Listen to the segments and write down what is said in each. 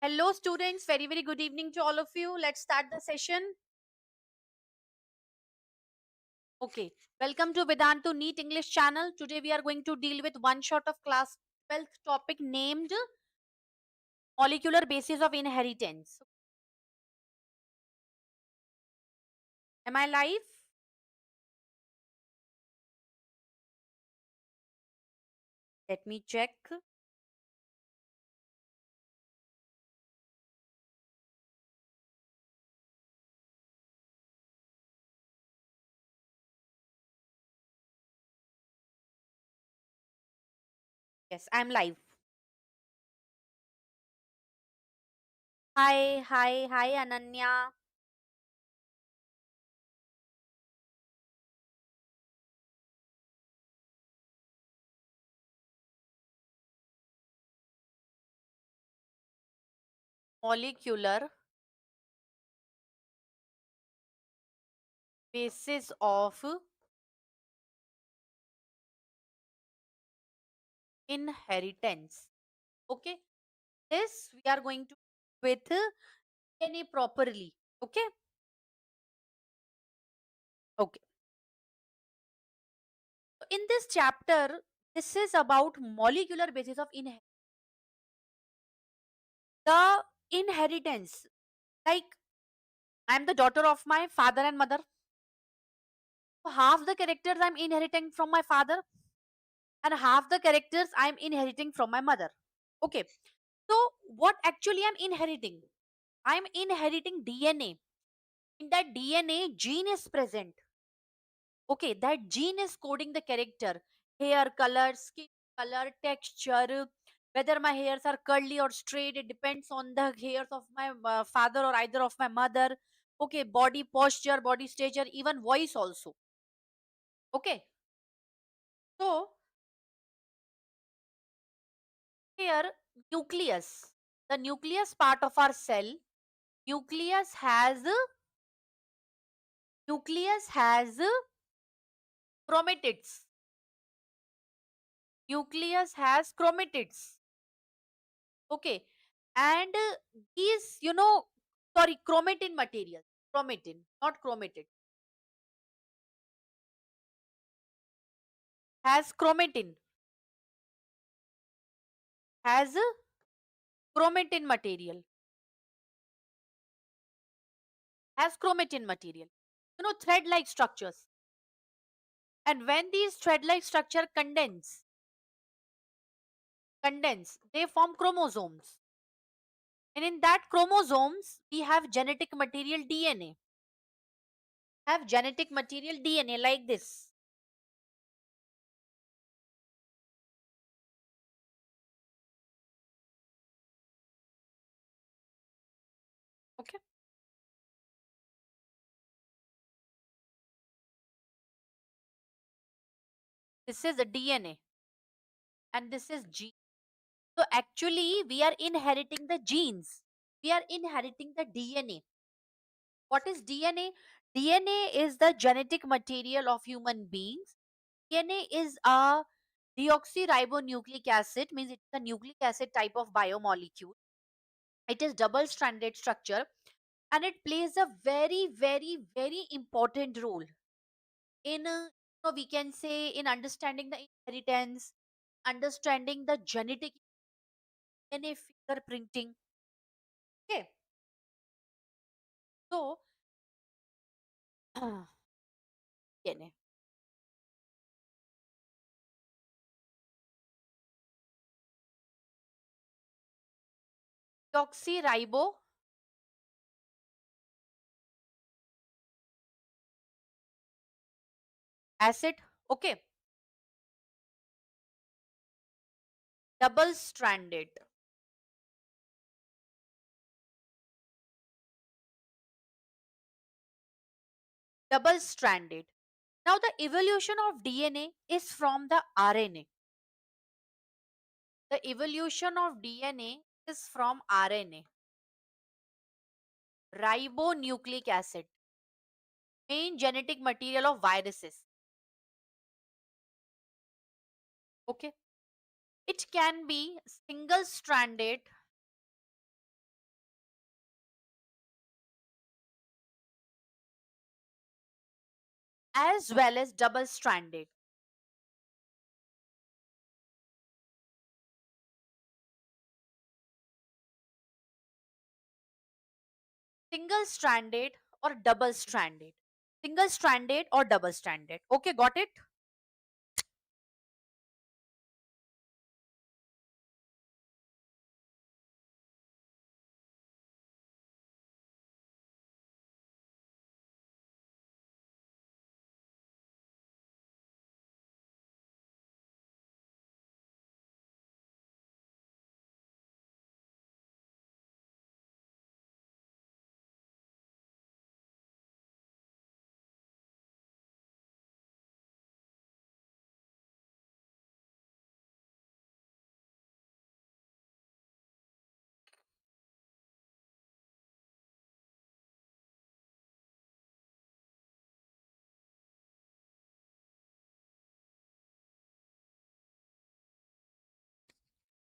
Hello students, very good evening to all of you. Let's start the session. Okay, welcome to Vedantu NEET English channel. Today we are going to deal with one shot of class 12th topic named molecular basis of inheritance. Am I live? Let me check. Yes, I'm live. Hi Ananya. Molecular basis of inheritance. Okay, this we are going to with DNA properly. Okay, okay. In this chapter, this is about molecular basis of the inheritance. Like, I'm the daughter of my father and mother. So half the characters I'm inheriting from my father, and half the characters I'm inheriting from my mother. Okay. So what actually I'm inheriting? I'm inheriting DNA. In that DNA, gene is present. Okay, that gene is coding the character, hair color, skin color, texture, whether my hairs are curly or straight. It depends on the hairs of my father or either of my mother. Okay, body posture, body stature, even voice also. Okay, so here nucleus, the nucleus part of our cell, nucleus has chromatids. Nucleus has chromatids. Okay. And these, sorry, chromatin material. Chromatin, not chromatin. Has chromatin. Has chromatin material. Has chromatin material. Thread-like structures. And when these thread-like structure condense, they form chromosomes. And in that chromosomes, we have genetic material DNA. Have genetic material DNA like this. Okay. This is the DNA and this is G. So actually, we are inheriting the genes. We are inheriting the DNA. What is DNA? DNA is the genetic material of human beings. DNA is a deoxyribonucleic acid, means it's a nucleic acid type of biomolecule. It is double-stranded structure and it plays a very important role in, we can say, in understanding the inheritance, understanding the genetic DNA fingerprinting. Okay, so DNA. Deoxyribo acid. Okay, double stranded. Double stranded. Now the evolution of DNA is from the RNA. The evolution of DNA is from RNA. Ribonucleic acid, main genetic material of viruses. Okay, it can be single stranded as well as double stranded. Single stranded or double stranded. Single stranded or double stranded. Okay, got it?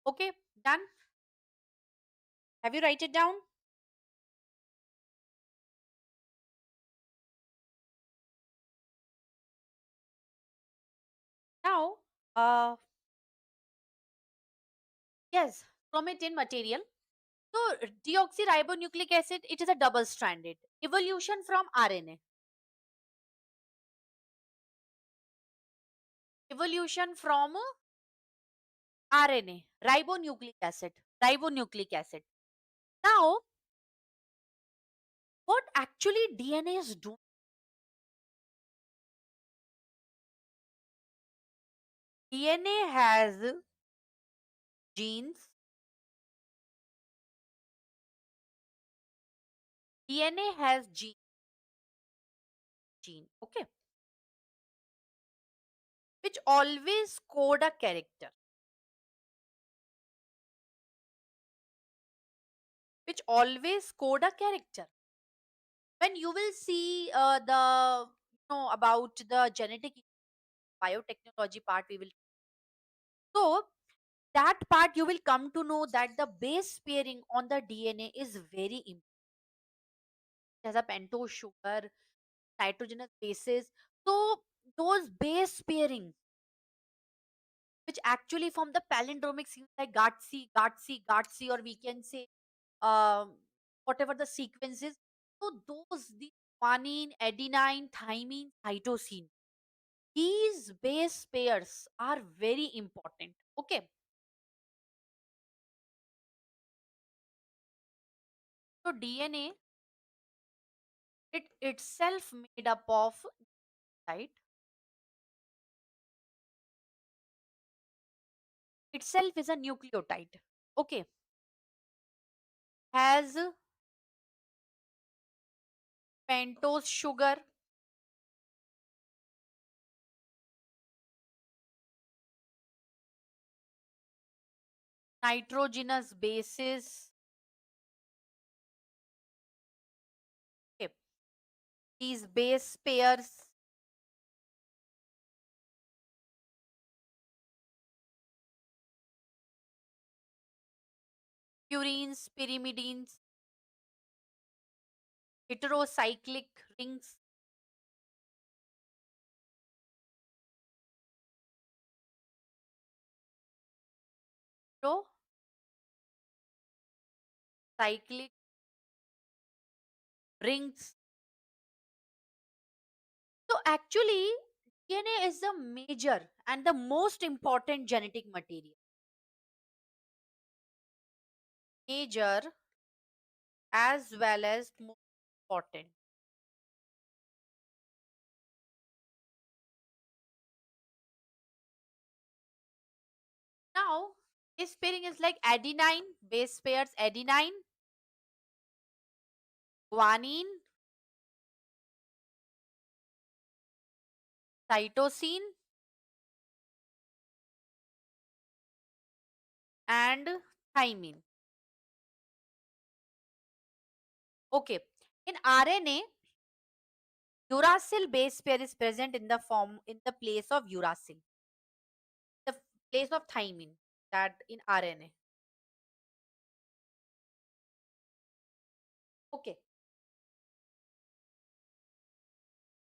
Okay, done. Have you write it down? Now, uh, yes, chromatin material. So, deoxyribonucleic acid, it is a double stranded. Evolution from RNA. Evolution from RNA, ribonucleic acid. Ribonucleic acid. Now, what actually DNA is doing? DNA has genes. DNA has gene, okay, which always code a character, which always code a character. When you will see the about the genetic biotechnology part, we will so that part you will come to know that the base pairing on the DNA is very important. It has a pentose sugar, nitrogenous bases. So those base pairing, which actually form the palindromic sequence like GATC, or we can say um, whatever the sequence is. So the guanine, adenine, thymine, cytosine, these base pairs are very important. Okay, so DNA, it itself made up of, right? Itself is a nucleotide. Okay, has pentose sugar, nitrogenous bases. Okay, these base pairs, purines, pyrimidines, heterocyclic rings, heterocyclic rings. So actually, DNA is the major and the most important genetic material. Major as well as most important. Now, this pairing is like adenine, base pairs adenine, guanine, cytosine, and thymine. Okay. In RNA, uracil base pair is present in the place of uracil, the place of thymine, that in RNA. Okay.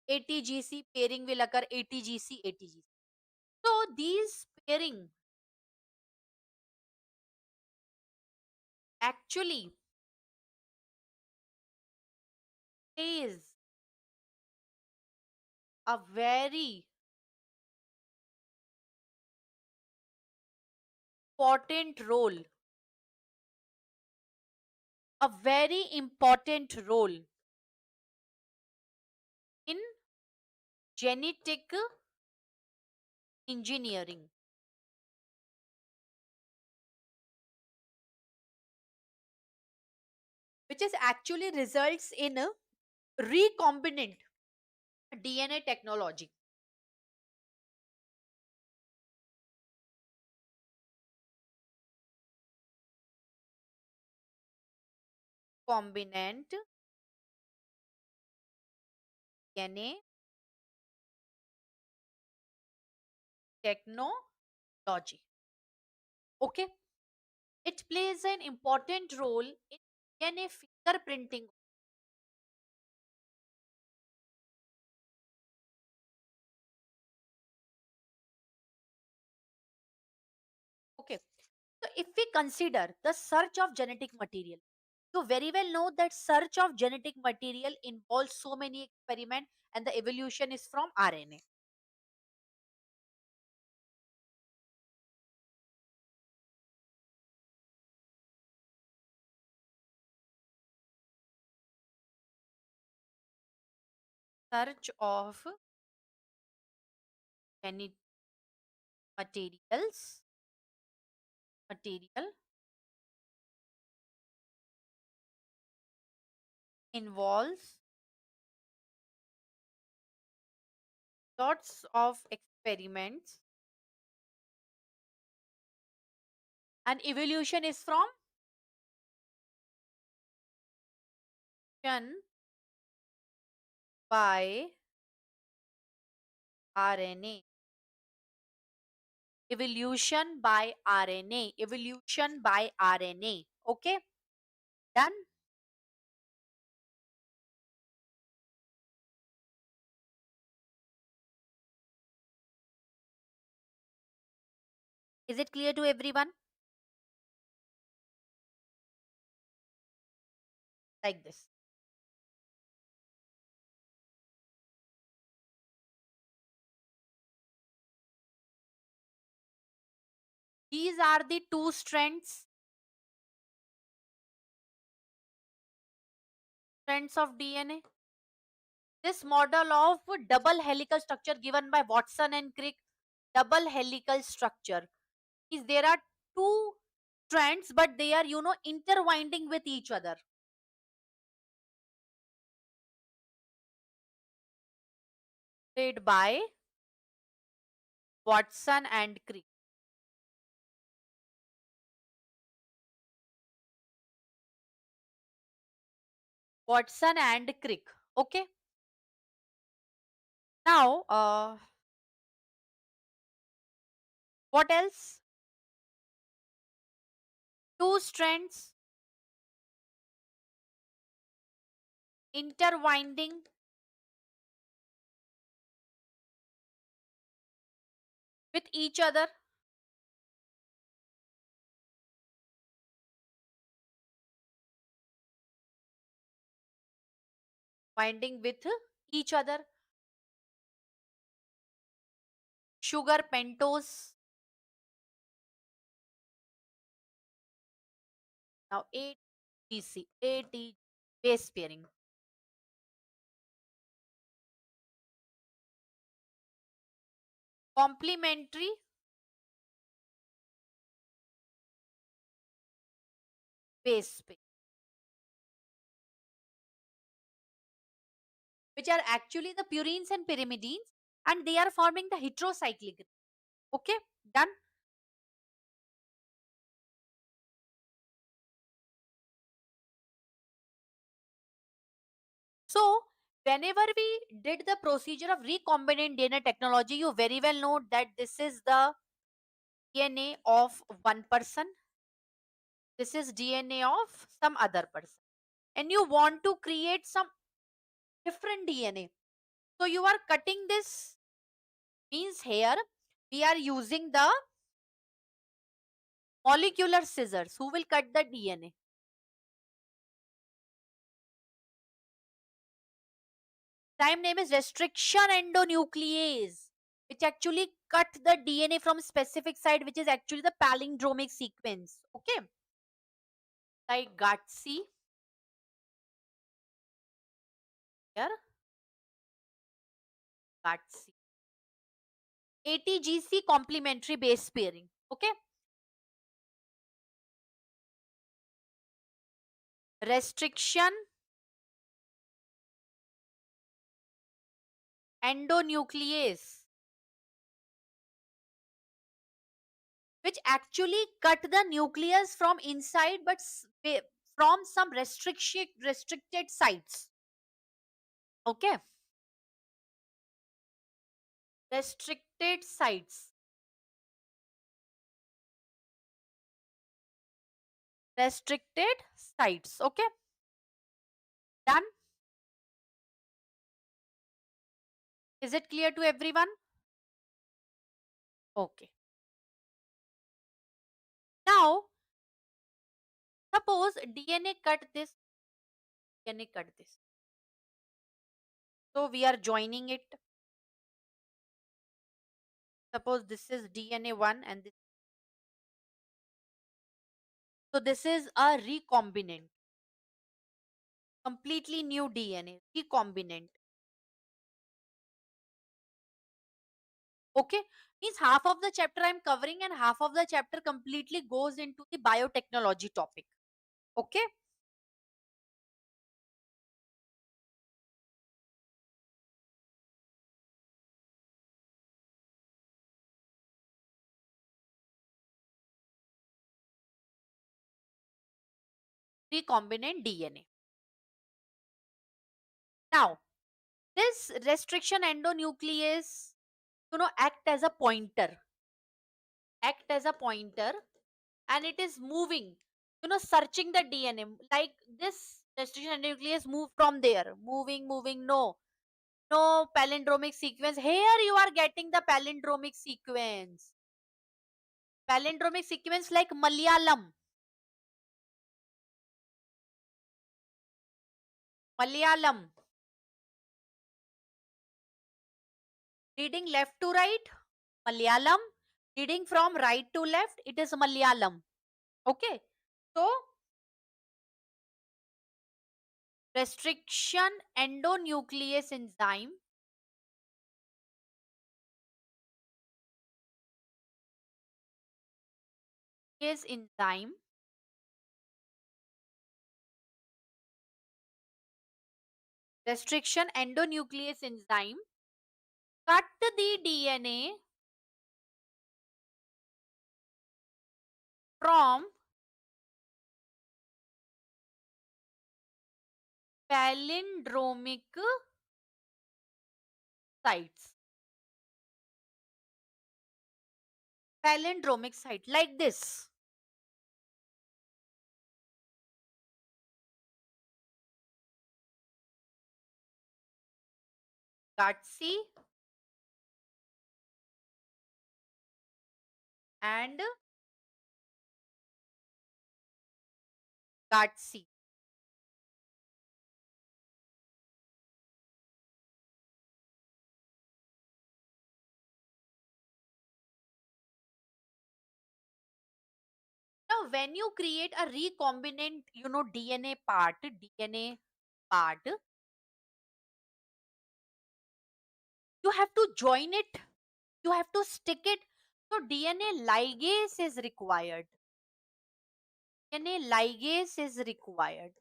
ATGC pairing will occur, ATGC, ATGC. So these pairing actually plays a very important role, a very important role in genetic engineering, which is actually results in a recombinant DNA technology. Recombinant DNA technology. Okay, it plays an important role in DNA fingerprinting. Okay, so if we consider the search of genetic material, you very well know that search of genetic material involves so many experiments and the evolution is from RNA. Search of genetic material involves lots of experiments and evolution is from evolution by RNA. Evolution by RNA. Evolution by RNA. Okay, done. Is it clear to everyone? Like this. These are the two strands of DNA. This model of double helical structure given by Watson and Crick, double helical structure, is there are two strands but they are interwinding with each other. Played by Watson and Crick. Watson and Crick. Okay. Now, what else? Two strands interwinding with each other. Winding with each other. Sugar pentose. Now ATC, AT base pairing. Complementary base pair, which are actually the purines and pyrimidines, and they are forming the heterocyclic. Okay, done. So, whenever we did the procedure of recombinant DNA technology, you very well know that this is the DNA of one person, this is DNA of some other person, and you want to create some different DNA. So you are cutting this, means here we are using the molecular scissors who will cut the DNA. Time name is restriction endonuclease, which actually cut the DNA from specific site, which is actually the palindromic sequence. Okay, like GATC here, GATC, ATGC complementary base pairing. Okay, restriction endonuclease, which actually cut the nucleus from inside, but from some restricted sites. Okay, restricted sites, restricted sites. Okay, done. Is it clear to everyone? Okay. Now, suppose DNA cut this, DNA cut this. So we are joining it. Suppose this is DNA 1 and this. So this is a recombinant, completely new DNA, recombinant. Okay, means half of the chapter I'm covering and half of the chapter completely goes into the biotechnology topic. Okay, recombinant DNA. Now, this restriction endonuclease, act as a pointer, act as a pointer, and it is moving, searching the DNA. Like this restriction endonuclease move from there, moving. No palindromic sequence. Here you are getting the palindromic sequence. Palindromic sequence like Malayalam. Malayalam. Reading left to right, Malayalam. Reading from right to left, it is Malayalam. Okay. So, restriction endonuclease enzyme is enzyme restriction endonuclease enzyme cut the DNA from palindromic sites. Palindromic site like this. GATC and GATC. Now, when you create a recombinant, DNA part, you have to join it, you have to stick it. So, DNA ligase is required. DNA ligase is required.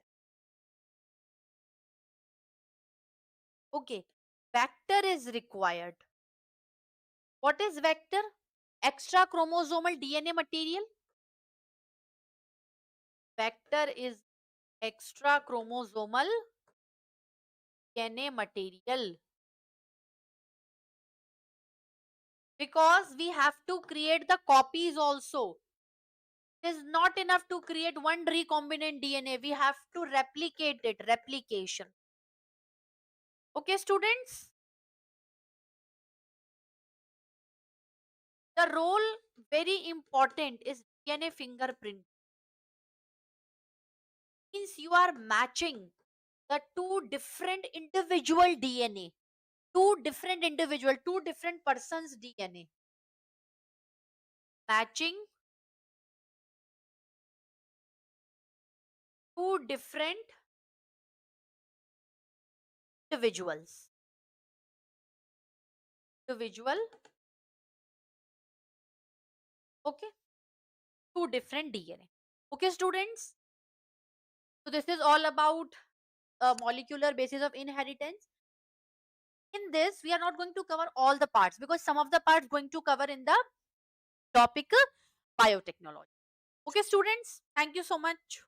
Okay, vector is required. What is vector? Extra chromosomal DNA material. Vector is extra chromosomal DNA material. Because we have to create the copies also. It is not enough to create one recombinant DNA. We have to replicate it. Replication. Okay, students? The role, very important, is DNA fingerprint. Means you are matching the two different individual DNA, two different persons DNA, matching two different individuals, individual, okay, two different DNA. Okay, students. So this is all about molecular basis of inheritance. In this, we are not going to cover all the parts because some of the parts going to cover in the topic biotechnology. Okay, students. Thank you so much.